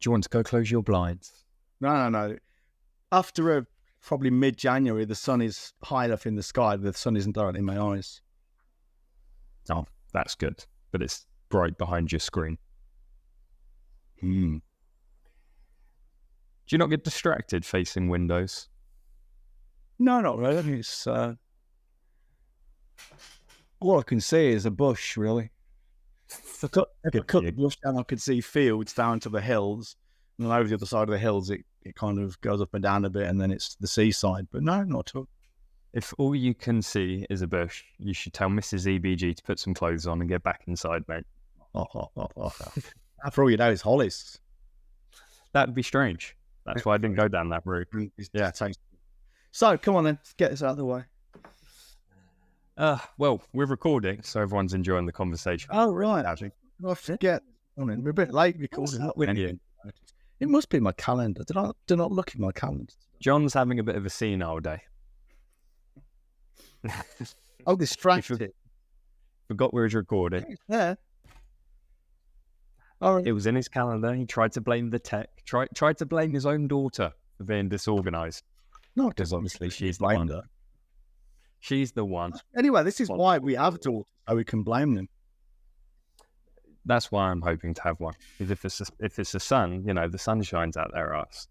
Do you want to go close your blinds? No. After probably mid-January, the sun is high enough in the sky. The sun isn't directly in my eyes. Oh, that's good. But it's bright behind your screen. Do you not get distracted facing windows? No, not really. It's all I can see is a bush, really. If I cut the bush down, I could see fields down to the hills, and over the other side of the hills, it kind of goes up and down a bit, and then it's the seaside. But no, not at all. If all you can see is a bush, you should tell Mrs. EBG to put some clothes on and get back inside, mate. For all you know, it's hollies. That'd be strange. That's why I didn't go down that route. Yeah, thanks. So, come on then, let's get this out of the way. Well, we're recording, so everyone's enjoying the conversation. Oh, right, actually. I forget. We're a bit late recording. It must be my calendar. Did not look at my calendar. John's having a bit of a senile day. Oh, distracted. Forgot we was recording. Yeah. All right. It was in his calendar. He tried to blame the tech. Tried to blame his own daughter for being disorganized. No, because obviously she's the one. She's the one. Anyway, this is why we have daughters, so we can blame them. That's why I'm hoping to have one. Because if it's a son, you know, the sun shines out their ass.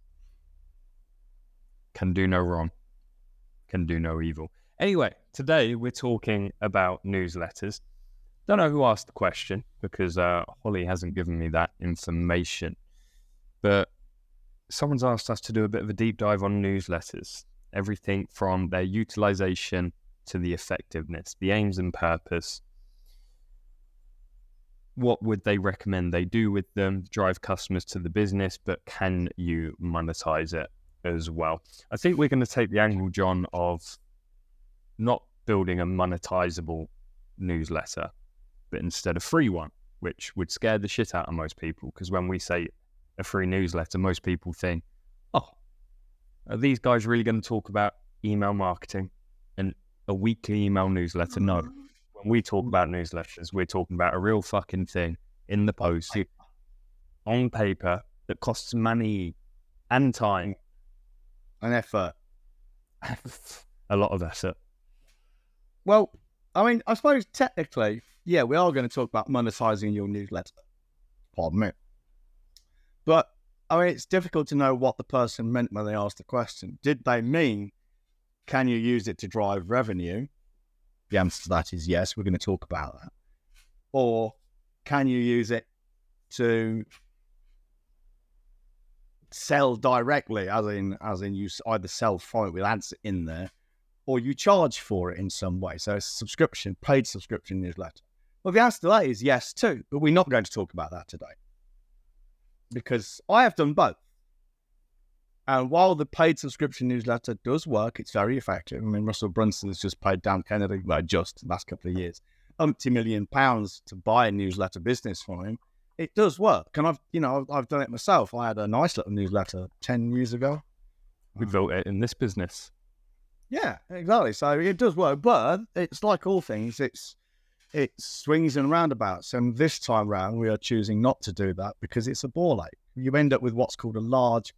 Can do no wrong. Can do no evil. Anyway, today we're talking about newsletters. Don't know who asked the question because Holly hasn't given me that information. But someone's asked us to do a bit of a deep dive on newsletters. Everything from their utilization to the effectiveness, the aims and purpose. What would they recommend they do with them? Drive customers to the business, but can you monetize it as well? I think we're going to take the angle, John, of not building a monetizable newsletter, but instead a free one, which would scare the shit out of most people. Because when we say a free newsletter, most people think, oh, are these guys really going to talk about email marketing and a weekly email newsletter? No. When we talk about newsletters, we're talking about a real fucking thing in the post, on paper, that costs money and time. And effort. A lot of effort. Well, I mean, I suppose technically, yeah, we are going to talk about monetizing your newsletter. Pardon me. But, I mean, it's difficult to know what the person meant when they asked the question. Did they mean, can you use it to drive revenue? The answer to that is yes, we're going to talk about that. Or can you use it to sell directly, as in you either sell from it with ads in there, or you charge for it in some way. So it's a subscription, paid subscription newsletter. Well, the answer to that is yes too, but we're not going to talk about that today. Because I have done both. And while the paid subscription newsletter does work, it's very effective. I mean, Russell Brunson has just paid Dan Kennedy, the last couple of years, £1 million to buy a newsletter business from him. It does work. And I've done it myself. I had a nice little newsletter 10 years ago. We built it in this business. Yeah, exactly. So it does work, but it's like all things. It swings and roundabouts. And this time round, we are choosing not to do that because it's a ball ache. You end up with what's called a large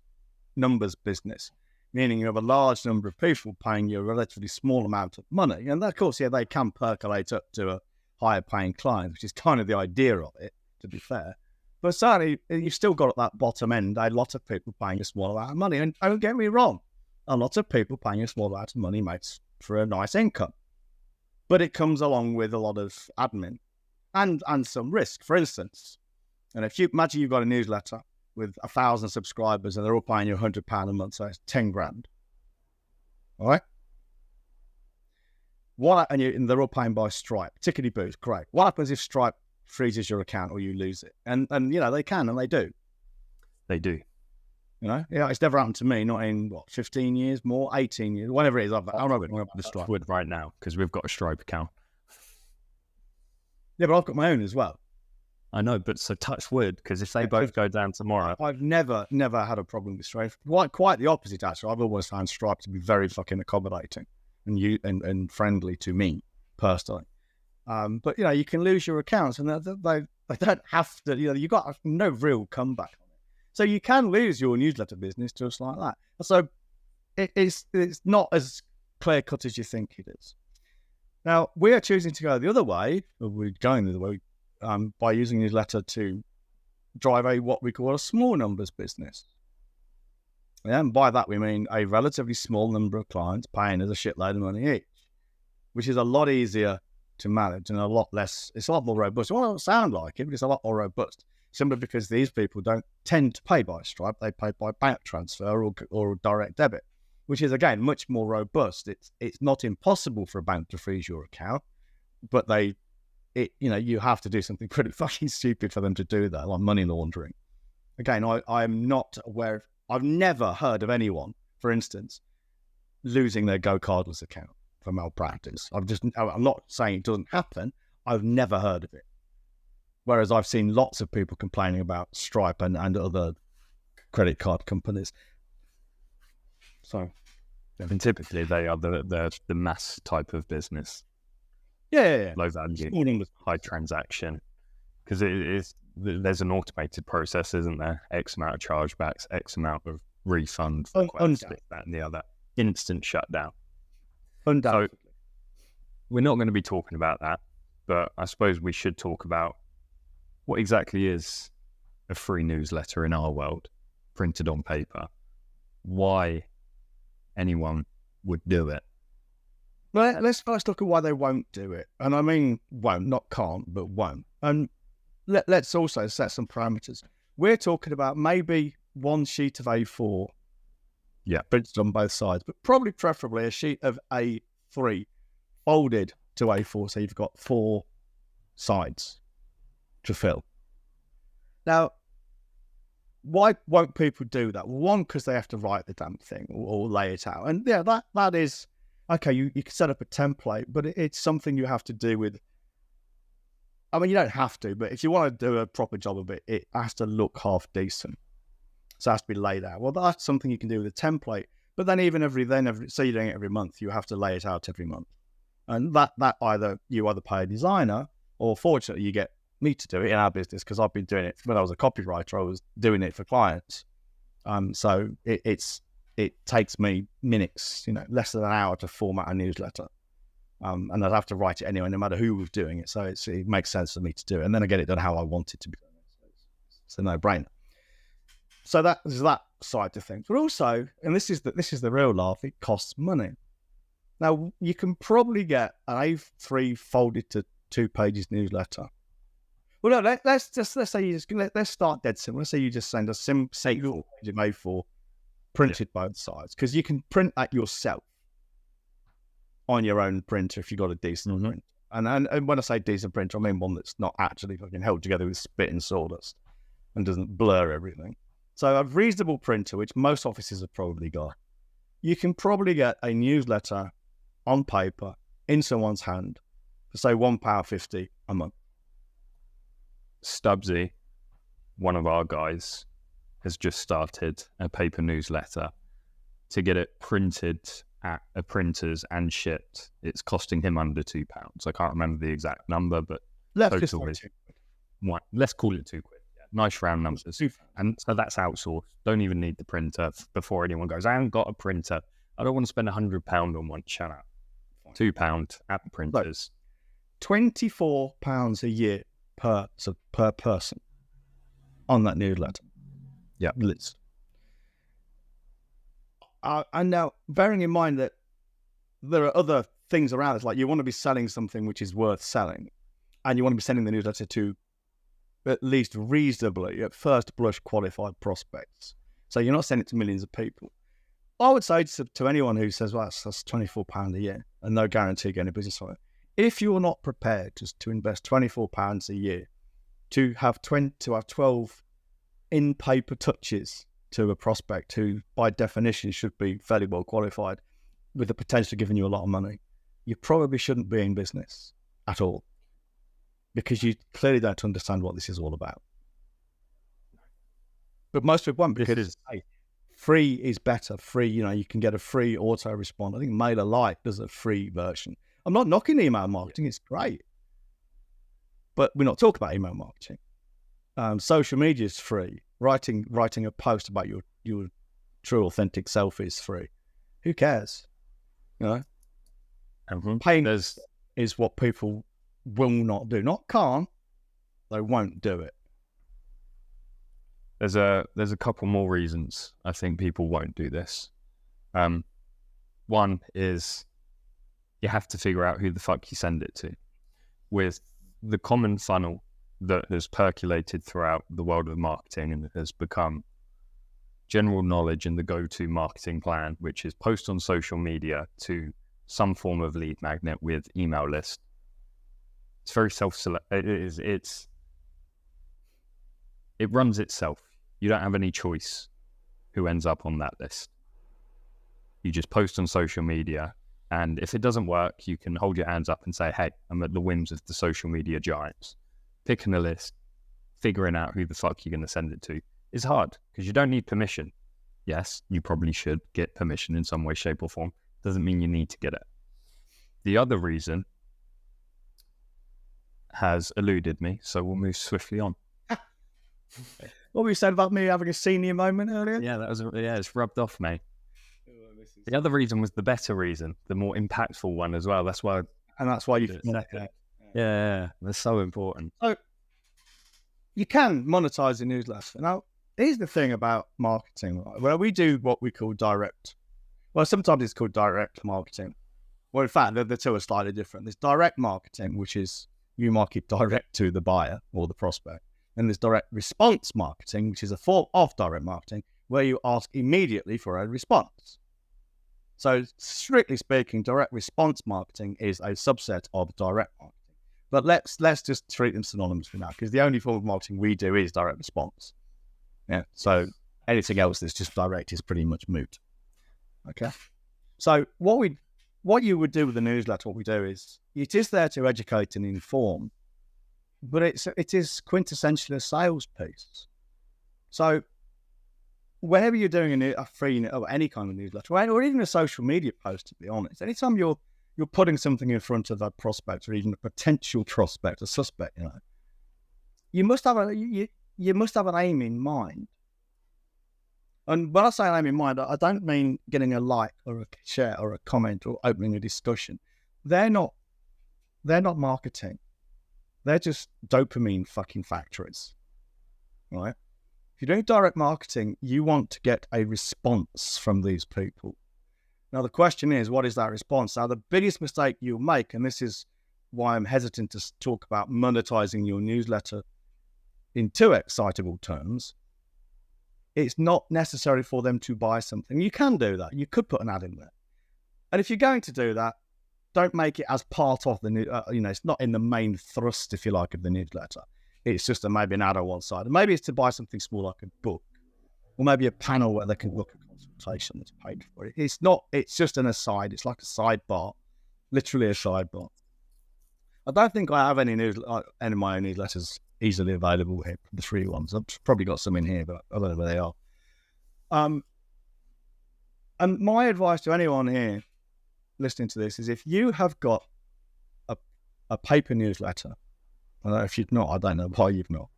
numbers business, meaning you have a large number of people paying you a relatively small amount of money. And of course, yeah, they can percolate up to a higher paying client, which is kind of the idea of it, to be fair. But certainly, you've still got at that bottom end a lot of people paying a small amount of money. And don't get me wrong, a lot of people paying a small amount of money makes for a nice income. But it comes along with a lot of admin and some risk. For instance, and if you imagine you've got a newsletter with 1,000 subscribers and they're all paying you £100 a month, so it's 10 grand. All right? And they're all paying by Stripe. Tickety boos, great. What happens if Stripe freezes your account or you lose it? And they can, and they do. They do. It's never happened to me, not in 15 years, more, 18 years, whatever it is. I'm not the Stripe. Would right now, because we've got a Stripe account. Yeah, but I've got my own as well. I know, but so touch wood, because if they both go down tomorrow. I've never had a problem with Stripe. Quite the opposite, actually. I've always found Stripe to be very fucking accommodating and friendly to me, personally. But, you can lose your accounts and they don't have to, you got no real comeback on it. So you can lose your newsletter business just like that. So it's not as clear cut as you think it is. Now, we are choosing to go the other way, or we're going the other way, by using newsletter to drive what we call a small numbers business. And by that, we mean a relatively small number of clients paying us a shitload of money each, which is a lot easier to manage and it's a lot more robust. It won't sound like it, but it's a lot more robust. Simply because these people don't tend to pay by Stripe, they pay by bank transfer or direct debit, which is, again, much more robust. It's not impossible for a bank to freeze your account, but you have to do something pretty fucking stupid for them to do that, like money laundering. Again, I'm not aware of, I've never heard of anyone, for instance, losing their Go Cardless account for malpractice. I'm not saying it doesn't happen. I've never heard of it. Whereas I've seen lots of people complaining about Stripe and other credit card companies. So, and typically they are the mass type of business. Yeah. Low value, high transaction. Because there's an automated process, isn't there? X amount of chargebacks, X amount of refund requests, that and the other. Instant shutdown. Undoubtedly. So we're not going to be talking about that, but I suppose we should talk about what exactly is a free newsletter in our world, printed on paper, why anyone would do it. Well, let's first look at why they won't do it. And I mean won't, not can't, but won't. And let's also set some parameters. We're talking about maybe one sheet of A4, printed on both sides, but probably preferably a sheet of A3 folded to A4, so you've got 4 sides to fill. Now, why won't people do that? Well, one, because they have to write the damn thing or lay it out. And that is, okay, you can set up a template, but it's something you have to do with. I mean, you don't have to, but if you want to do a proper job of it, it has to look half decent. So it has to be laid out. Well, that's something you can do with a template. But then say you're doing it every month, you have to lay it out every month. And that you either pay a designer, or fortunately you get me to do it in our business, because I've been doing it when I was a copywriter. I was doing it for clients. So it takes me minutes, less than an hour to format a newsletter. And I'd have to write it anyway, no matter who was doing it. So it makes sense for me to do it. And then I get it done how I want it to be done. It's a no-brainer. So that is that side to things. But also, and this is the real laugh, it costs money. Now, you can probably get an A3 folded to 2 pages newsletter. Well, no, let's say let's start dead simple. Let's say you just send a single page of A4 printed both sides, because you can print that yourself on your own printer if you've got a decent print. And when I say decent printer, I mean one that's not actually fucking held together with spit and sawdust and doesn't blur everything. So a reasonable printer, which most offices have probably got, you can probably get a newsletter on paper in someone's hand for, say, £1.50 a month. Stubbsy, one of our guys, has just started a paper newsletter. To get it printed at a printer's and shipped, it's costing him under £2. I can't remember the exact number, but let's call it £2. Yeah, nice round numbers. And so that's outsourced. Don't even need the printer. Before anyone goes, I haven't got a printer, I don't want to spend £100 on one. Shut up. £2 at the printers. £24 a year per person on that newsletter. Yeah, list. And now, bearing in mind that there are other things around this, like you want to be selling something which is worth selling, and you want to be sending the newsletter to at least reasonably, at first blush, qualified prospects. So you're not sending it to millions of people. I would say to anyone who says, well, that's £24 a year and no guarantee getting a business on it, if you're not prepared to invest £24 a year to have 12 in-paper touches to a prospect who, by definition, should be fairly well qualified with the potential of giving you a lot of money, you probably shouldn't be in business at all, because you clearly don't understand what this is all about. But most people won't, because free is better. Free, you can get a free auto-respond. I think MailerLite does a free version. I'm not knocking email marketing. It's great. But we're not talking about email marketing. Social media is free, writing a post about your true authentic self is free. Who cares? You know, pain is what people will not do. Not can't, they won't do it. There's a couple more reasons I think people won't do this. One is you have to figure out who the fuck you send it to. With the common funnel that has percolated throughout the world of marketing and has become general knowledge and the go-to marketing plan, which is post on social media to some form of lead magnet with email list. It's very self-select. It runs itself. You don't have any choice who ends up on that list. You just post on social media, and if it doesn't work, you can hold your hands up and say, hey, I'm at the whims of the social media giants. Picking a list, figuring out who the fuck you're going to send it to is hard because you don't need permission. Yes, you probably should get permission in some way, shape, or form. Doesn't mean you need to get it. The other reason has eluded me, so we'll move swiftly on. What were you saying about me having a senior moment earlier? Yeah, it's rubbed off, mate. The other reason was the better reason, the more impactful one as well. That's why you. Yeah, that's so important. So you can monetize the newsletter. Now, here's the thing about marketing. Right? Well, we do what we call direct. Well, sometimes it's called direct marketing. Well, in fact, the two are slightly different. There's direct marketing, which is you market direct to the buyer or the prospect. And there's direct response marketing, which is a form of direct marketing where you ask immediately for a response. So strictly speaking, direct response marketing is a subset of direct marketing. But let's just treat them synonymously now, because the only form of marketing we do is direct response. Yeah. So anything else that's just direct is pretty much moot. Okay. So what you would do with the newsletter, what we do is it is there to educate and inform, but it is quintessentially a sales piece. So whenever you're doing a free or any kind of newsletter, or even a social media post, to be honest, anytime you're putting something in front of a prospect or even a potential prospect, a suspect, you must have an aim in mind. And when I say an aim in mind, I don't mean getting a like or a share or a comment or opening a discussion. They're not marketing. They're just dopamine fucking factories, right? If you're doing direct marketing, you want to get a response from these people. Now, the question is, what is that response? Now, the biggest mistake you'll make, and this is why I'm hesitant to talk about monetizing your newsletter in too excitable terms, it's not necessary for them to buy something. You can do that. You could put an ad in there. And if you're going to do that, don't make it as part of the it's not in the main thrust, if you like, of the newsletter. It's just maybe an ad on one side. And maybe it's to buy something small like a book, or maybe a panel where they can book a consultation that's paid for it. It's just an aside. It's like a sidebar, literally a sidebar. I don't think I have any of my newsletters easily available here, the free ones. I've probably got some in here, but I don't know where they are. And my advice to anyone here listening to this is, if you have got a paper newsletter, if you've not, I don't know why you've not,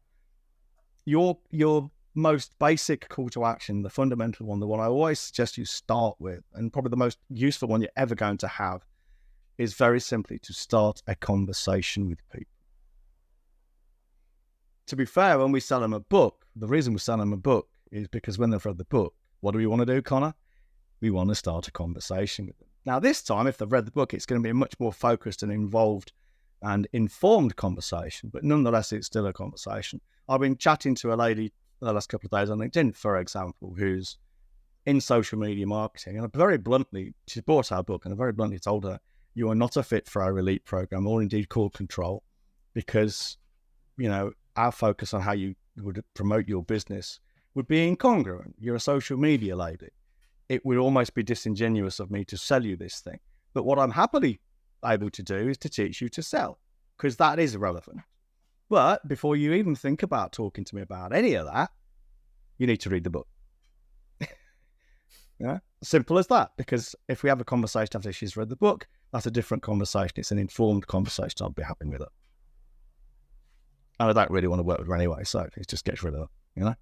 your most basic call to action, the fundamental one, the one I always suggest you start with, and probably the most useful one you're ever going to have, is very simply to start a conversation with people. To be fair, when we sell them a book, the reason we sell them a book is because when they've read the book, what do we want to do, Connor? We want to start a conversation with them. Now, this time, if they've read the book, it's going to be a much more focused and involved and informed conversation, but nonetheless, it's still a conversation. I've been chatting to a lady the last couple of days on LinkedIn, for example, who's in social media marketing, and very bluntly, she's bought our book, and I very bluntly told her, you are not a fit for our elite program, or indeed called Control, because, our focus on how you would promote your business would be incongruent. You're a social media lady. It would almost be disingenuous of me to sell you this thing. But what I'm happily able to do is to teach you to sell, because that is irrelevant. But before you even think about talking to me about any of that, you need to read the book. Yeah, simple as that. Because if we have a conversation after she's read the book, that's a different conversation. It's an informed conversation. I'll be happy with it. And I don't really want to work with her anyway, so it just gets rid of her,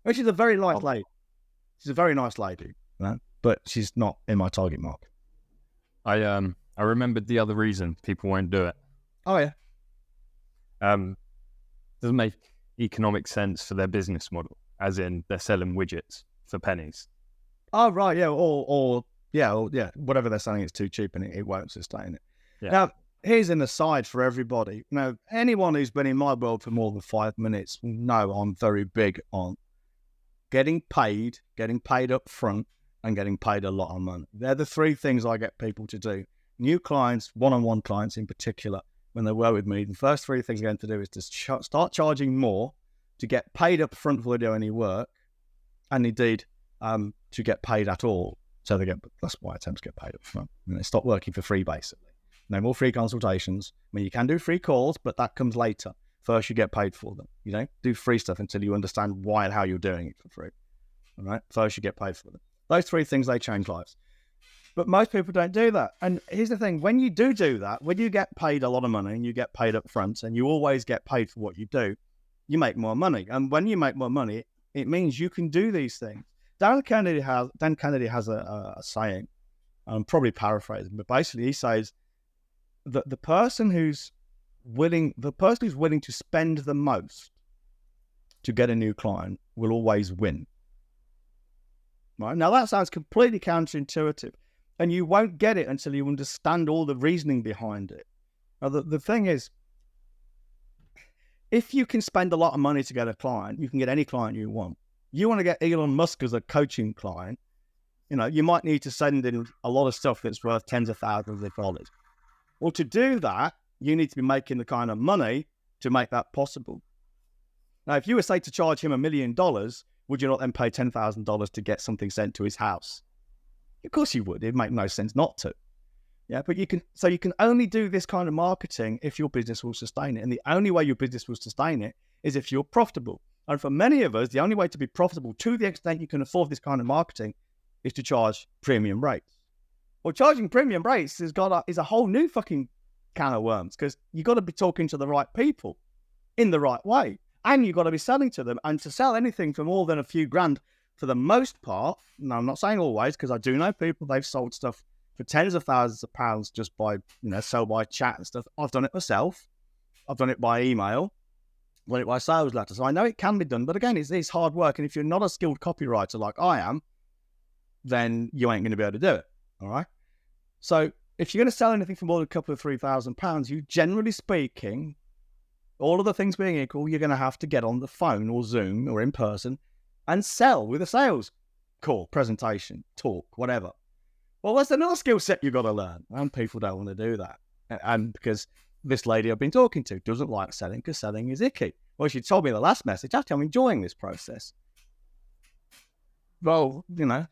Which is a very nice lady. She's a very nice lady, right? But she's not in my target market. I remembered the other reason people won't do it. Oh, yeah. Doesn't make economic sense for their business model, as in they're selling widgets for pennies. Oh, right, yeah, or whatever they're selling is too cheap and it won't sustain it. Yeah. Now, here's an aside for everybody. Now, anyone who's been in my world for more than 5 minutes will know I'm very big on getting paid up front, and getting paid a lot of money. They're the three things I get people to do. New clients, one-on-one clients in particular, when they work with me, the first three things they're going to do is to start charging more to get paid up front before they do any work, and indeed to get paid at all. So that's why I tend to get paid up front. And they stop working for free, basically. No more free consultations. I mean, you can do free calls, but that comes later. First, you get paid for them. You don't do free stuff until you understand why and how you're doing it for free. All right? First, you get paid for them. Those three things, they change lives. But most people don't do that. And here's the thing. When you do that, when you get paid a lot of money and you get paid up front and you always get paid for what you do, you make more money. And when you make more money, it means you can do these things. Dan Kennedy has a saying, I'm probably paraphrasing, but basically he says that the person who's willing to spend the most to get a new client will always win. Right? Now that sounds completely counterintuitive, and you won't get it until you understand all the reasoning behind it. Now the thing is, if you can spend a lot of money to get a client, you can get any client you want. You want to get Elon Musk as a coaching client, you might need to send in a lot of stuff that's worth tens of thousands of dollars. Well, to do that, you need to be making the kind of money to make that possible. Now, if you were, say, to charge him $1 million, would you not then pay $10,000 to get something sent to his house? Of course you would. It'd make no sense not to. Yeah, but you can only do this kind of marketing if your business will sustain it. And the only way your business will sustain it is if you're profitable. And for many of us, the only way to be profitable to the extent you can afford this kind of marketing is to charge premium rates. Well, charging premium rates is a whole new fucking can of worms, because you've got to be talking to the right people in the right way. And you've got to be selling to them. And to sell anything for more than a few grand, for the most part, no, I'm not saying always, because I do know people, they've sold stuff for tens of thousands of pounds just by, sell by chat and stuff. I've done it myself. I've done it by email. I've done it by sales letter. So I know it can be done. But again, it's hard work. And if you're not a skilled copywriter like I am, then you ain't going to be able to do it. All right. So if you're going to sell anything for more than a couple of £3,000, you generally speaking, all of the things being equal, you're going to have to get on the phone or Zoom or in person and sell with a sales call, presentation, talk, whatever. Well, that's another skill set you've got to learn. And people don't want to do that. And because this lady I've been talking to doesn't like selling because selling is icky. Well, she told me in the last message, actually, I'm enjoying this process. Well,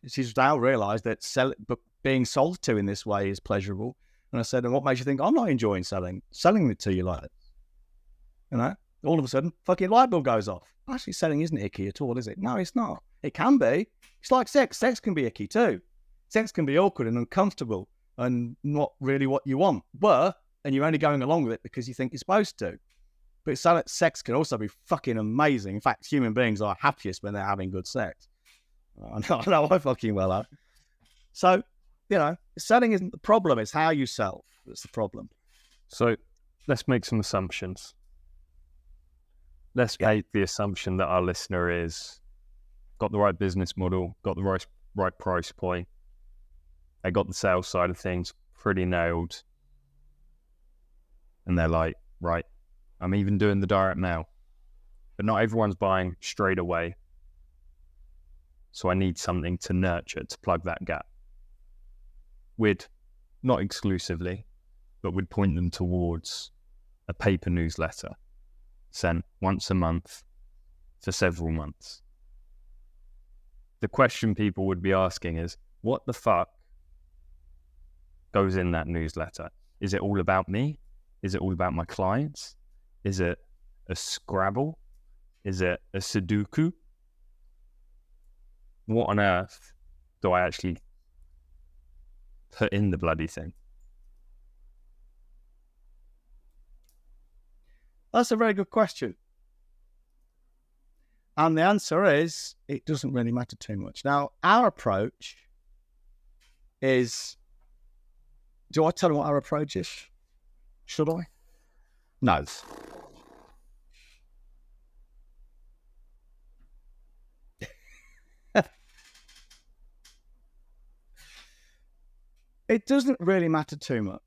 she's now realised that being sold to in this way is pleasurable. And I said, and what makes you think I'm not enjoying selling it to you like that? All of a sudden, fucking light bulb goes off. Actually, selling isn't icky at all, is it? No, it's not. It can be. It's like sex. Sex can be icky too. Sex can be awkward and uncomfortable and not really what you want. And you're only going along with it because you think you're supposed to. But sex can also be fucking amazing. In fact, human beings are happiest when they're having good sex. I know I fucking well have. So, selling isn't the problem. It's how you sell that's the problem. So let's make some assumptions. Let's make the assumption that our listener is got the right business model, got the right price point. They got the sales side of things pretty nailed. And they're like, right, I'm even doing the direct mail. But not everyone's buying straight away. So I need something to nurture, to plug that gap. We'd, not exclusively, but we'd point them towards a paper newsletter sent once a month for several months. The question people would be asking is, what the fuck goes in that newsletter? Is it all about me? Is it all about my clients? Is it a Scrabble? Is it a Sudoku? What on earth do I actually put in the bloody thing? That's a very good question. And the answer is, it doesn't really matter too much. Now, our approach is, do I tell them what our approach is? Should I? No. It doesn't really matter too much.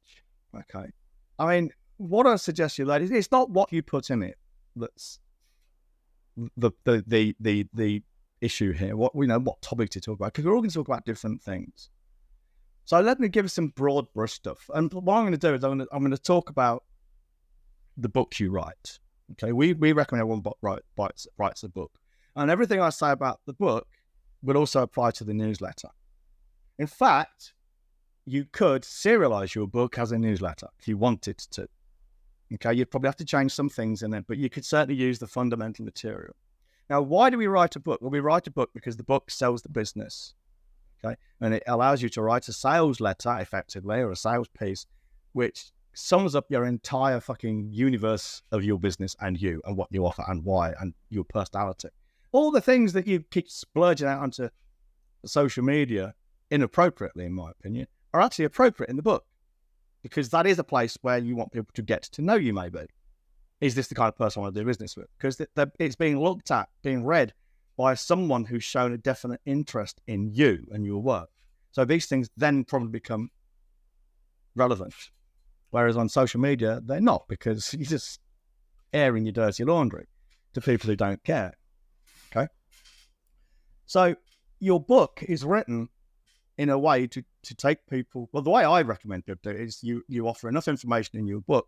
Okay. I mean, what I suggest you, ladies, it's not what you put in it that's the issue here. What topic to talk about, because we're all going to talk about different things. So let me give you some broad brush stuff. And what I'm going to do is I'm going to talk about the books you write. Okay, we recommend everyone writes a book, and everything I say about the book will also apply to the newsletter. In fact, you could serialize your book as a newsletter if you wanted to. Okay, you'd probably have to change some things in it, but you could certainly use the fundamental material. Now, why do we write a book? Well, we write a book because the book sells the business. Okay, and it allows you to write a sales letter effectively, or a sales piece, which sums up your entire fucking universe of your business and you and what you offer and why and your personality. All the things that you keep splurging out onto social media inappropriately, in my opinion, are actually appropriate in the book, because that is a place where you want people to get to know you, maybe. Is this the kind of person I want to do business with? Because it's being looked at, being read by someone who's shown a definite interest in you and your work. So these things then probably become relevant. Whereas on social media, they're not, because you're just airing your dirty laundry to people who don't care. Okay? So your book is written in a way to take people, well, the way I recommend people do it is you offer enough information in your book.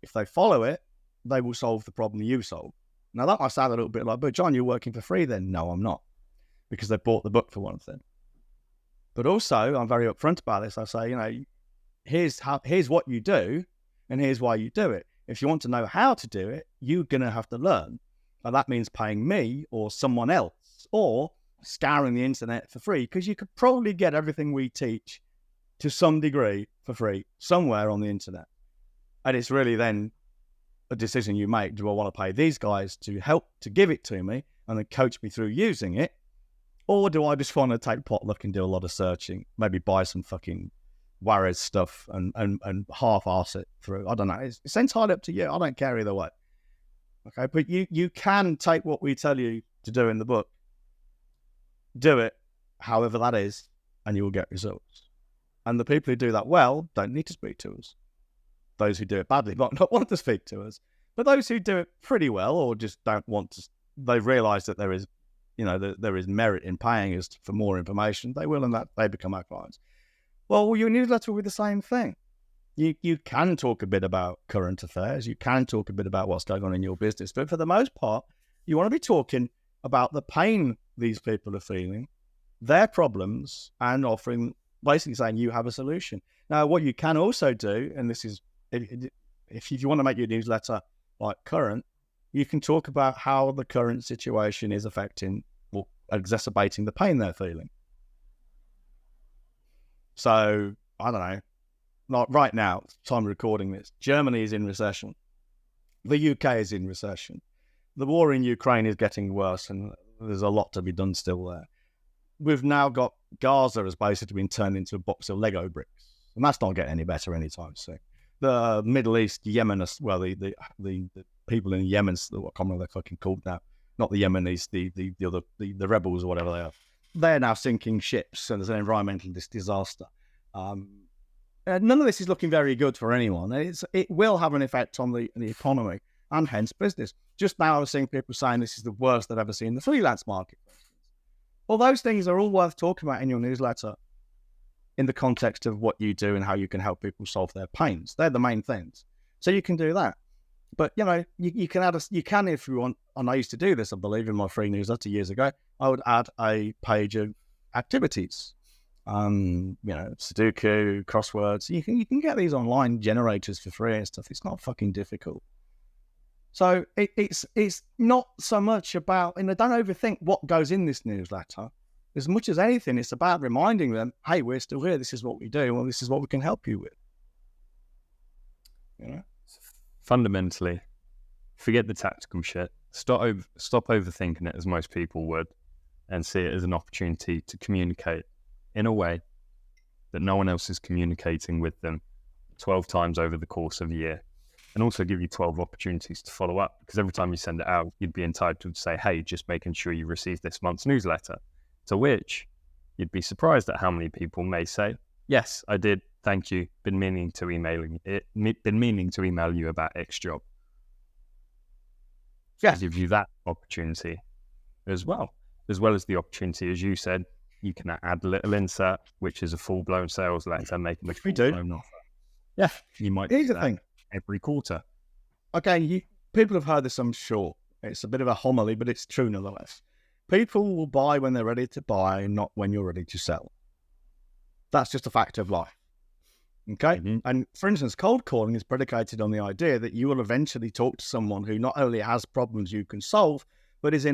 If they follow it, they will solve the problem you solve. Now, that might sound a little bit like, but John, you're working for free then. No, I'm not, because they bought the book, for one thing. But also, I'm very upfront about this. I say, here's what you do, and here's why you do it. If you want to know how to do it, you're going to have to learn. And that means paying me or someone else, or scouring the internet for free, because you could probably get everything we teach to some degree for free somewhere on the internet. And it's really then a decision you make. Do I want to pay these guys to help to give it to me and then coach me through using it? Or do I just want to take potluck and do a lot of searching, maybe buy some fucking Juarez stuff and half-arse it through? I don't know. It's entirely up to you. I don't care either way. Okay, but you can take what we tell you to do in the book, do it however that is, and you will get results. And the people who do that well don't need to speak to us. Those who do it badly might not want to speak to us. But those who do it pretty well, or just don't want to, they've realised that there is, there is merit in paying us for more information, they will, and that they become our clients. Well, your newsletter will be the same thing. You can talk a bit about current affairs, you can talk a bit about what's going on in your business, but for the most part, you want to be talking about the pain these people are feeling, their problems, and offering, basically saying you have a solution. Now, what you can also do, and this is, if you want to make your newsletter like current, you can talk about how the current situation is affecting or exacerbating the pain they're feeling. So, I don't know, like right now, time of recording this, Germany is in recession. The UK is in recession. The war in Ukraine is getting worse, and there's a lot to be done still there. We've now got Gaza has basically been turned into a box of Lego bricks, and that's not getting any better anytime soon. The Middle East, Yemenis, well, the people in Yemen, what they're fucking called now, not the Yemenis, the rebels or whatever they are. They're now sinking ships, and there's an environmental disaster. None of this is looking very good for anyone. It will have an effect on the economy and hence business. Just now I was seeing people saying this is the worst they've ever seen the freelance market. Well, those things are all worth talking about in your newsletter in the context of what you do and how you can help people solve their pains. They're the main things. So you can do that. But, you can add you can, if you want, and I used to do this, I believe, in my free newsletter years ago, I would add a page of activities. Sudoku, crosswords. You can get these online generators for free and stuff. It's not fucking difficult. So it's not so much about, and don't overthink what goes in this newsletter. As much as anything, it's about reminding them, hey, we're still here. This is what we do. Well, this is what we can help you with. Fundamentally, forget the tactical shit. Stop overthinking it as most people would, and see it as an opportunity to communicate in a way that no one else is communicating with them 12 times over the course of a year. And also give you 12 opportunities to follow up, because every time you send it out, you'd be entitled to say, hey, just making sure you receive this month's newsletter. To which you'd be surprised at how many people may say, yes, I did. Thank you. Been meaning to email you about X job. Yeah. To give you that opportunity as well as the opportunity, as you said, you can add a little insert, which is a full-blown sales letter, making a full-blown offer. Yeah. You might Here's do the that thing. every quarter. Okay, people have heard this, I'm sure. It's a bit of a homily, but it's true nonetheless. People will buy when they're ready to buy, not when you're ready to sell. That's just a fact of life. Okay? Mm-hmm. And for instance, cold calling is predicated on the idea that you will eventually talk to someone who not only has problems you can solve, but is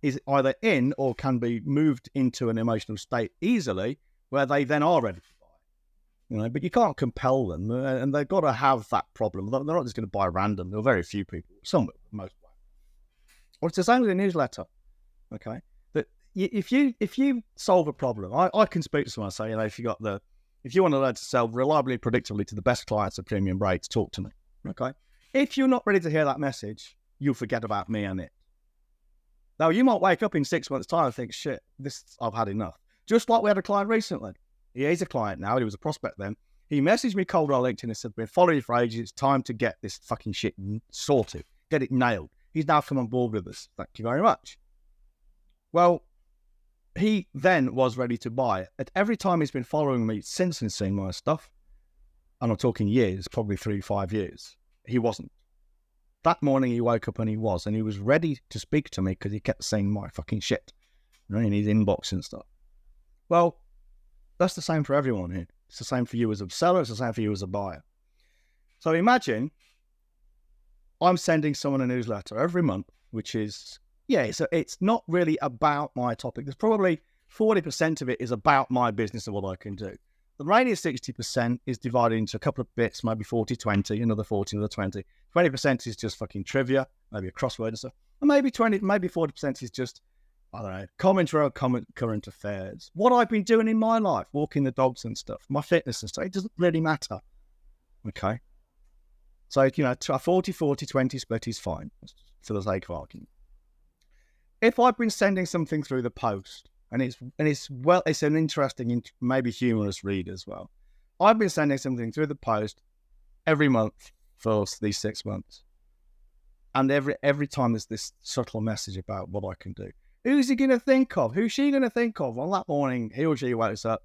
is either in or can be moved into an emotional state easily where they then are ready to buy. But you can't compel them, and they've got to have that problem. They're not just going to buy random. There are very few people, some, most. Or it's the same with a newsletter. Okay, that if you solve a problem, I can speak to someone and say, if you want to learn to sell reliably, predictably to the best clients at premium rates, talk to me. Okay, if you're not ready to hear that message, you'll forget about me and it. Now you might wake up in 6 months' time and think, shit, I've had enough. Just like we had a client recently. He's a client now. He was a prospect then. He messaged me cold on LinkedIn and said, been following you for ages. It's time to get this fucking shit sorted. Get it nailed. He's now come on board with us. Thank you very much. Well, he then was ready to buy. At every time he's been following me since and seeing my stuff, and I'm talking years, probably 3-5 years, he wasn't. That morning he woke up and he was ready to speak to me because he kept saying my fucking shit in his inbox and stuff. Well, that's the same for everyone here. It's the same for you as a seller. It's the same for you as a buyer. So imagine I'm sending someone a newsletter every month, which is, it's not really about my topic. There's probably 40% of it is about my business and what I can do. The remaining 60% is divided into a couple of bits, maybe 40-20, another 40, another 20. 20% is just fucking trivia, maybe a crossword and stuff. And maybe 40% is just, I don't know, commentary on current affairs. What I've been doing in my life, walking the dogs and stuff, my fitness and stuff, it doesn't really matter. Okay? So, a 40-40-20 split is fine, for the sake of argument. If I've been sending something through the post, and it's an interesting, maybe humorous read as well. I've been sending something through the post every month for these 6 months. And every time there's this subtle message about what I can do. Who's he going to think of? Who's she going to think of? On that morning, he or she wakes up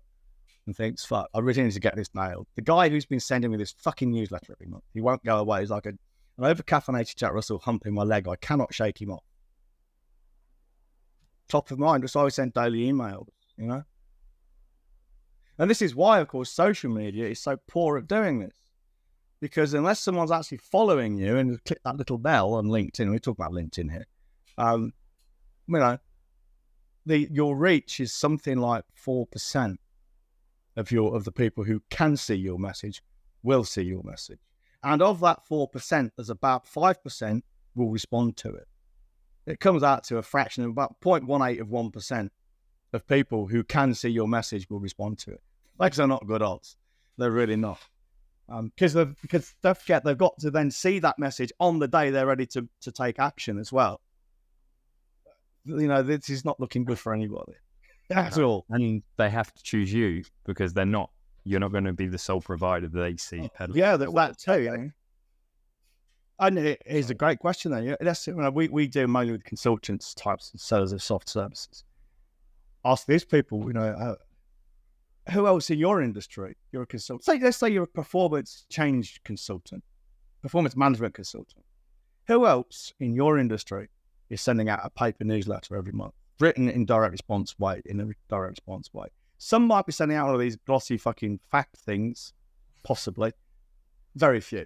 and thinks, fuck, I really need to get this nailed. The guy who's been sending me this fucking newsletter every month, he won't go away. He's like an over-caffeinated Jack Russell humping my leg. I cannot shake him off. Top of mind, so I send daily emails, And this is why, of course, social media is so poor at doing this. Because unless someone's actually following you and click that little bell on LinkedIn, we talk about LinkedIn here, your reach is something like 4% of the people who can see your message will see your message. And of that 4%, there's about 5% will respond to it. It comes out to a fraction of about 0.18 of 1% of people who can see your message will respond to it. Those are not good odds. They're really not. Because don't forget, they've got to then see that message on the day they're ready to take action as well. This is not looking good for anybody at all. And they have to choose you because you're not going to be the sole provider that they see. Yeah, that too. And it is a great question then. We do mainly with consultants, types and sellers of soft services. Ask these people, who else in your industry? You're a consultant. Let's say you're a performance change consultant, performance management consultant. Who else in your industry is sending out a paper newsletter every month, written in a direct response way? Some might be sending out all of these glossy fucking fact things, possibly. Very few.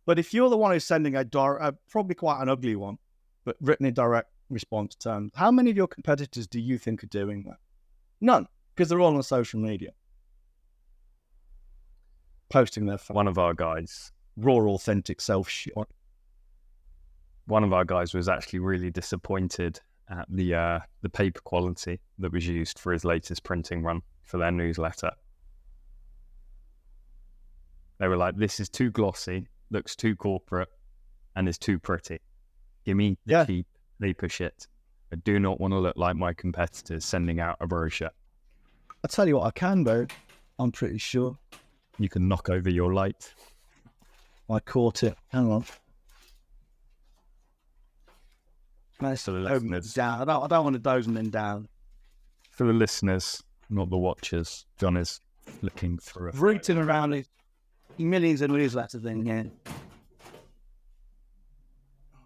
But if you're the one who's sending probably quite an ugly one, but written in direct response terms, how many of your competitors do you think are doing that? None, because they're all on social media. Posting their one of our guys, raw, authentic self shit. one of our guys was actually really disappointed at the paper quality that was used for his latest printing run for their newsletter. They were like, "This is too glossy, looks too corporate, and is too pretty. Give me the cheap paper shit. I do not want to look like my competitors sending out a brochure." I'll tell you what I can do. I'm pretty sure. You can knock over your light. I caught it. Hang on. Nice. For the listeners. Down. I don't want to doze them down. For the listeners, not the watchers, John is looking through rooting around these millions of newsletters in here.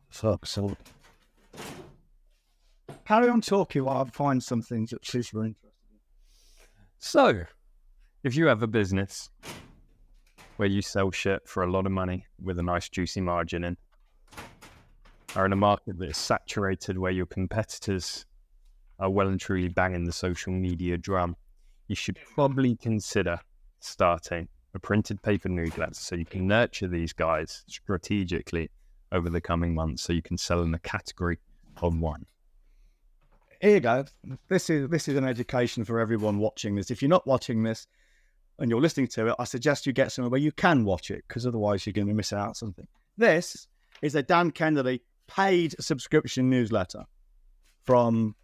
Fuck, so carry on talking while I find some things that super interesting. So, if you have a business where you sell shit for a lot of money with a nice juicy margin in, are in a market that is saturated where your competitors are well and truly banging the social media drum, you should probably consider starting a printed paper newsletter so you can nurture these guys strategically over the coming months so you can sell in the category of one. Here you go. This is an education for everyone watching this. If you're not watching this and you're listening to it, I suggest you get somewhere where you can watch it, because otherwise you're going to be missing out on something. This is a Dan Kennedy paid subscription newsletter from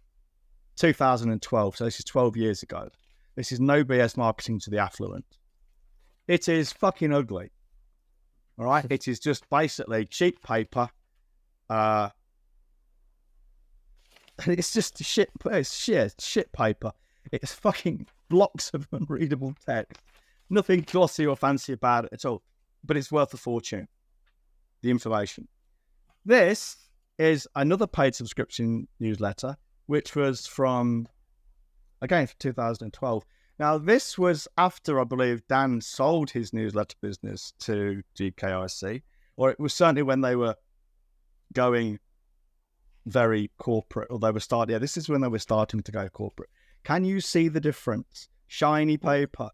2012. So this is 12 years ago. This is no BS marketing to the affluent. It is fucking ugly. All right. It is just basically cheap paper. It's just shit. It's shit paper. It's fucking blocks of unreadable text. Nothing glossy or fancy about it at all. But it's worth a fortune. The information. This is another paid subscription newsletter, which was from 2012. Now, this was after, I believe, Dan sold his newsletter business to GKIC, or it was certainly when they were going very corporate, or they were starting. Yeah, this is when they were starting to go corporate. Can you see the difference? Shiny paper,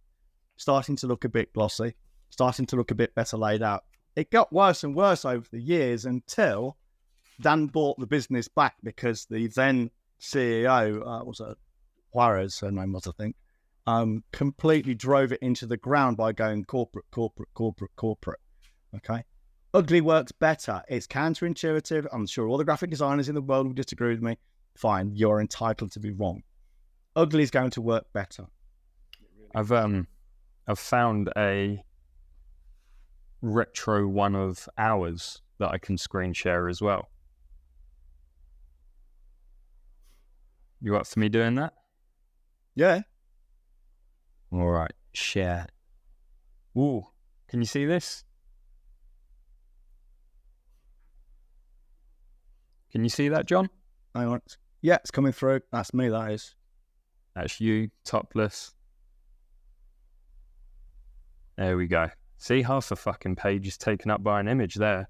starting to look a bit glossy, starting to look a bit better laid out. It got worse and worse over the years until Dan bought the business back, because the then CEO, was Juarez, her name was, I think, completely drove it into the ground by going corporate. Okay. Ugly works better. It's counterintuitive. I'm sure all the graphic designers in the world will disagree with me. Fine. You're entitled to be wrong. Ugly is going to work better. I've found a retro one of ours that I can screen share as well. You up for me doing that? Yeah. All right. Share. Ooh, can you see this? Can you see that, John? Hang on. Yeah, it's coming through. That's me, that is. That's you, topless. There we go. See, half the fucking page is taken up by an image there.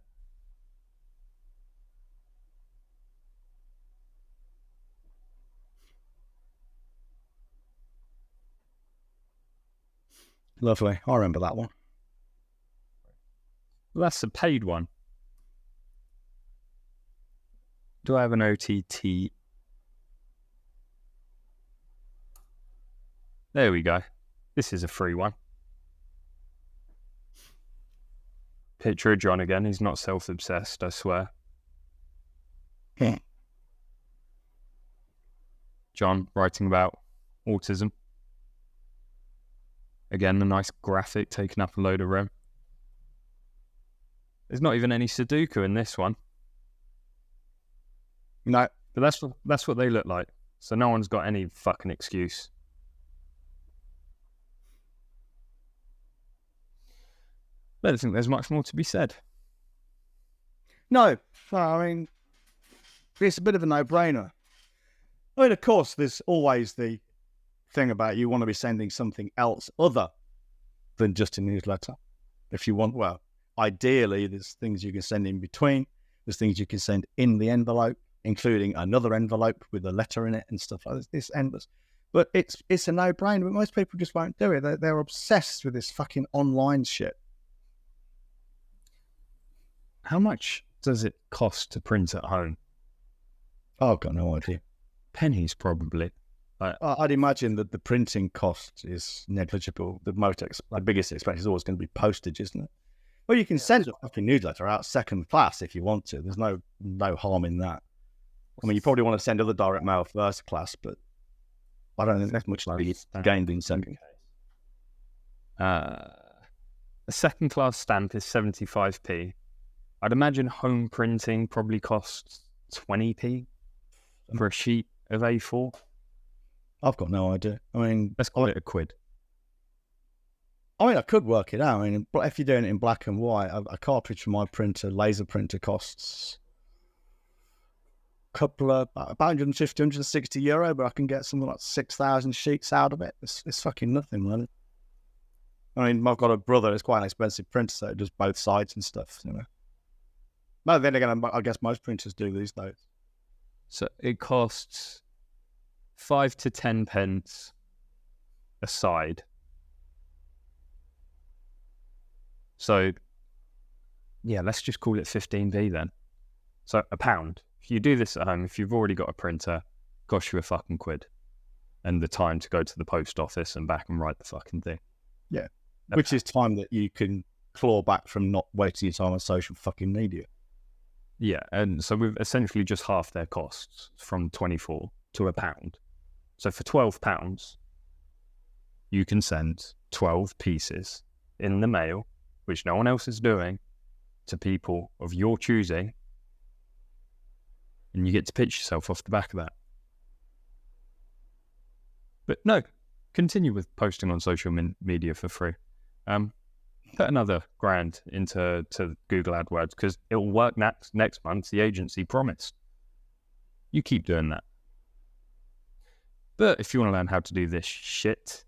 Lovely. I remember that one. Well, that's a paid one. Do I have an OTT? There we go. This is a free one. Picture of John again. He's not self-obsessed, I swear. Yeah. John writing about autism. Again, a nice graphic taking up a load of room. There's not even any Sudoku in this one. No. But that's what they look like. So no one's got any fucking excuse. I don't think there's much more to be said. No. I mean, it's a bit of a no-brainer. I mean, of course, there's always the thing about you want to be sending something else other than just a newsletter. If you want, well, ideally, there's things you can send in between. There's things you can send in the envelope, including another envelope with a letter in it and stuff like this. It's endless. But it's a no-brainer, but most people just won't do it. They're obsessed with this fucking online shit. How much does it cost to print at home? Oh, I've got no idea. Pennies, probably. I'd imagine that the printing cost is negligible. The biggest expense is always going to be postage, isn't it? Well, you can send a fucking newsletter out second class if you want to. There's no harm in that. I mean, you probably want to send other direct mail first class, but I don't think there's much gained in second. A second class stamp is 75p. I'd imagine home printing probably costs 20p for a sheet of A4. I've got no idea. I mean, let's call it £1. I could work it out. I mean, if you're doing it in black and white, a cartridge for my printer, laser printer, costs about 150, 160 euro, but I can get something like 6,000 sheets out of it. It's fucking nothing, man. I mean, I've got a brother. It's quite an expensive printer, so it does both sides and stuff. But then again, I guess most printers do these days. So it costs 5 to 10 pence a side. So, yeah, let's just call it 15p then. So £1. If you do this at home, if you've already got a printer, it costs you £1. And the time to go to the post office and back and write the fucking thing. Yeah. Which is time that you can claw back from not wasting your time on social fucking media. Yeah, and so we've essentially just halved their costs from 24 to £1. So for £12, you can send 12 pieces in the mail, which no one else is doing, to people of your choosing, and you get to pitch yourself off the back of that. But no, continue with posting on social media for free. Put another $1,000 into Google AdWords because it will work next month. The agency promised. You keep doing that. But if you want to learn how to do this shit,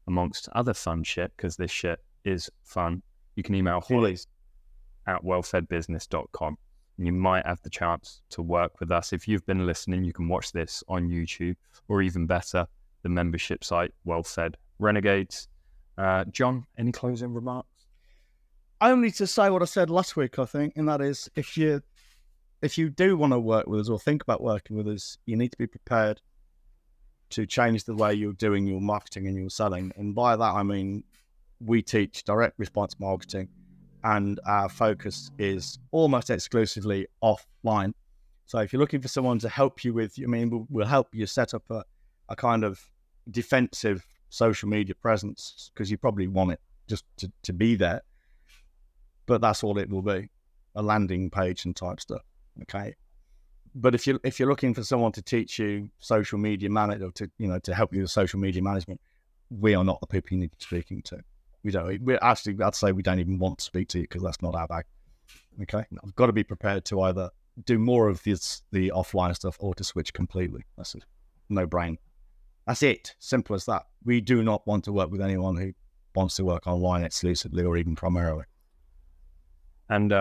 amongst other fun shit, because this shit is fun, you can email holly@wellfedbusiness.com. And you might have the chance to work with us. If you've been listening, you can watch this on YouTube, or even better, the membership site, Well-Fed Renegades. John, any closing remarks? Only to say what I said last week, I think, and that is if you do want to work with us or think about working with us, you need to be prepared to change the way you're doing your marketing and your selling. And by that, I mean, we teach direct response marketing, and our focus is almost exclusively offline. So if you're looking for someone to help you with, we'll help you set up a kind of defensive social media presence, because you probably want it just to be there. But that's all it will be, a landing page and type stuff. Okay. But if you're looking for someone to teach you social media management, or to help you with social media management, we are not the people you need to be speaking to. I'd say we don't even want to speak to you, because that's not our bag. Okay. I've got to be prepared to either do more of the offline stuff or to switch completely. That's a no-brainer. That's it. Simple as that. We do not want to work with anyone who wants to work online exclusively or even primarily. And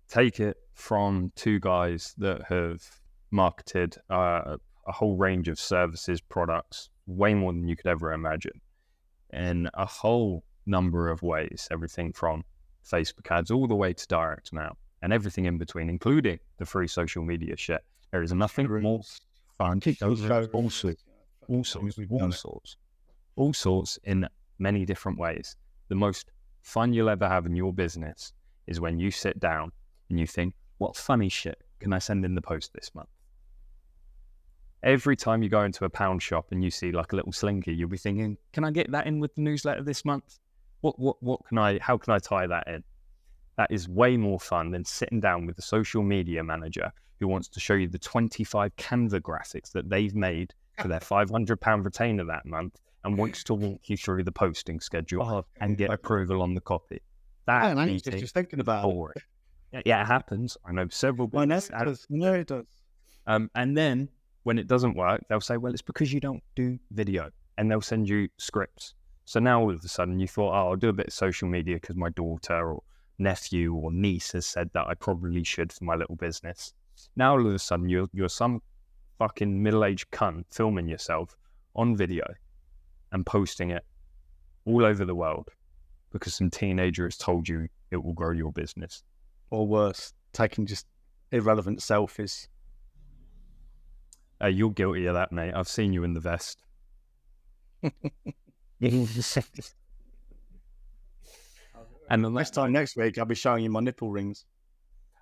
take it from two guys that have marketed a whole range of services, products, way more than you could ever imagine, in a whole number of ways, everything from Facebook ads all the way to direct mail and everything in between, including the free social media shit. There is nothing more fun. All sorts in many different ways. The most fun you'll ever have in your business is when you sit down and you think, what funny shit can I send in the post this month? Every time you go into a pound shop and you see like a little slinky, you'll be thinking, can I get that in with the newsletter this month? How can I tie that in? That is way more fun than sitting down with a social media manager who wants to show you the 25 Canva graphics that they've made for their £500 retainer that month and wants to walk you through the posting schedule and get approval on the copy. That I'm just thinking about boring. Yeah, it happens. I know several. I know it does. And then when it doesn't work, they'll say, well, it's because you don't do video, and they'll send you scripts. So now all of a sudden you thought, I'll do a bit of social media because my daughter or nephew or niece has said that I probably should for my little business. Now all of a sudden you're some fucking middle-aged cunt filming yourself on video and posting it all over the world because some teenager has told you it will grow your business. Or worse, taking just irrelevant selfies. You're guilty of that, mate. I've seen you in the vest. And the Next time next week, I'll be showing you my nipple rings.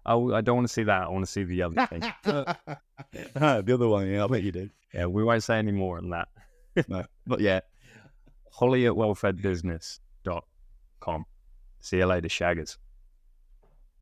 Oh, I don't want to see that. I want to see the other thing. The other one, yeah, I bet you do. Yeah, we won't say any more on that. No, not yet. Holly at wellfedbusiness.com. See you later, shaggers.